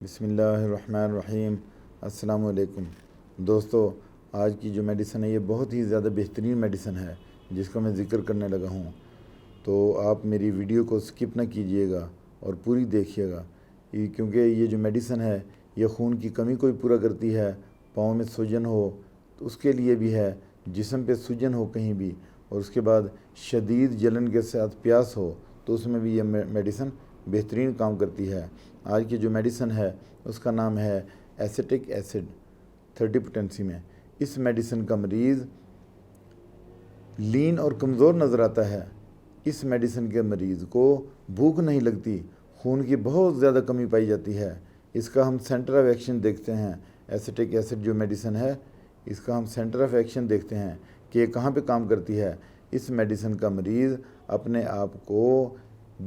بسم اللہ الرحمن الرحیم۔ السلام علیکم دوستو، آج کی جو میڈیسن ہے یہ بہت ہی زیادہ بہترین میڈیسن ہے جس کا میں ذکر کرنے لگا ہوں، تو آپ میری ویڈیو کو سکپ نہ کیجئے گا اور پوری دیکھیے گا، کیونکہ یہ جو میڈیسن ہے یہ خون کی کمی کو بھی پورا کرتی ہے۔ پاؤں میں سوجن ہو تو اس کے لیے بھی ہے، جسم پہ سوجن ہو کہیں بھی، اور اس کے بعد شدید جلن کے ساتھ پیاس ہو تو اس میں بھی یہ میڈیسن بہترین کام کرتی ہے۔ آج کی جو میڈیسن ہے اس کا نام ہے ایسیٹک ایسڈ 30 پوٹینسی میں۔ اس میڈیسن کا مریض لین اور کمزور نظر آتا ہے۔ اس میڈیسن کے مریض کو بھوک نہیں لگتی، خون کی بہت زیادہ کمی پائی جاتی ہے۔ اس کا ہم سینٹر آف ایکشن دیکھتے ہیں۔ ایسیٹک ایسڈ جو میڈیسن ہے اس کا ہم سینٹر آف ایکشن دیکھتے ہیں کہ یہ کہاں پہ کام کرتی ہے۔ اس میڈیسن کا مریض اپنے آپ کو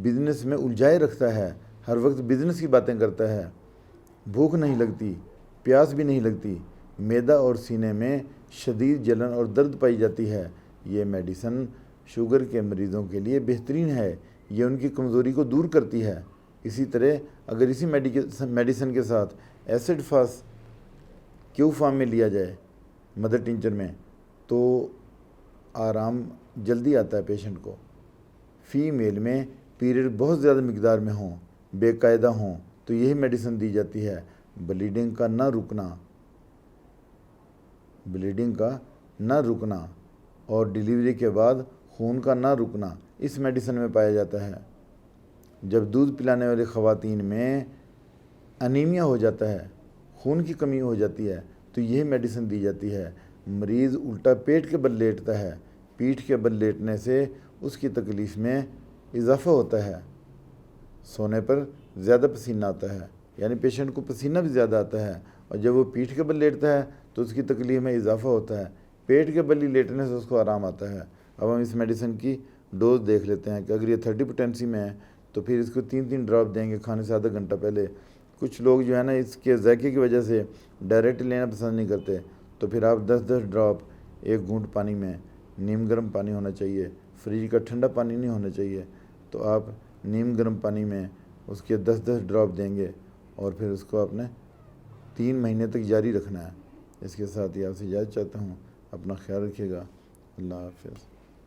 بزنس میں الجھائے رکھتا ہے، ہر وقت بزنس کی باتیں کرتا ہے، بھوک نہیں لگتی، پیاس بھی نہیں لگتی، معدہ اور سینے میں شدید جلن اور درد پائی جاتی ہے۔ یہ میڈیسن شوگر کے مریضوں کے لیے بہترین ہے، یہ ان کی کمزوری کو دور کرتی ہے۔ اسی طرح اگر اسی میڈیسن کے ساتھ ایسڈ فاس کیو فارم میں لیا جائے مدر ٹنچر میں تو آرام جلدی آتا ہے پیشنٹ کو۔ فیمیل میں پیریڈ بہت زیادہ مقدار میں ہوں، بے قاعدہ ہوں تو یہی میڈیسن دی جاتی ہے۔ بلیڈنگ کا نہ رکنا اور ڈیلیوری کے بعد خون کا نہ رکنا اس میڈیسن میں پایا جاتا ہے۔ جب دودھ پلانے والی خواتین میں انیمیا ہو جاتا ہے، خون کی کمی ہو جاتی ہے تو یہی میڈیسن دی جاتی ہے۔ مریض الٹا پیٹ کے بل لیٹتا ہے، پیٹھ کے بل لیٹنے سے اس کی تکلیف میں اضافہ ہوتا ہے، سونے پر زیادہ پسینہ آتا ہے، یعنی پیشنٹ کو پسینہ بھی زیادہ آتا ہے، اور جب وہ پیٹھ کے بل لیٹتا ہے تو اس کی تکلیف میں اضافہ ہوتا ہے، پیٹ کے بل ہی لیٹنے سے اس کو آرام آتا ہے۔ اب ہم اس میڈیسن کی ڈوز دیکھ لیتے ہیں کہ اگر یہ 30 پوٹینسی میں ہے تو پھر اس کو 3 ڈراپ دیں گے کھانے سے آدھا گھنٹہ پہلے۔ کچھ لوگ جو ہے نا اس کے ذائقے کی وجہ سے ڈائریکٹ لینا پسند نہیں کرتے، تو پھر آپ 10 ڈراپ 1 گھونٹ پانی میں، نیم گرم پانی ہونا چاہیے، فریج کا ٹھنڈا پانی نہیں ہونا چاہیے، تو آپ نیم گرم پانی میں اس کے 10 ڈراپ دیں گے اور پھر اس کو آپ نے 3 مہینے تک جاری رکھنا ہے۔ اس کے ساتھ ہی آپ سے اجازت چاہتا ہوں، اپنا خیال رکھیے گا۔ اللہ حافظ۔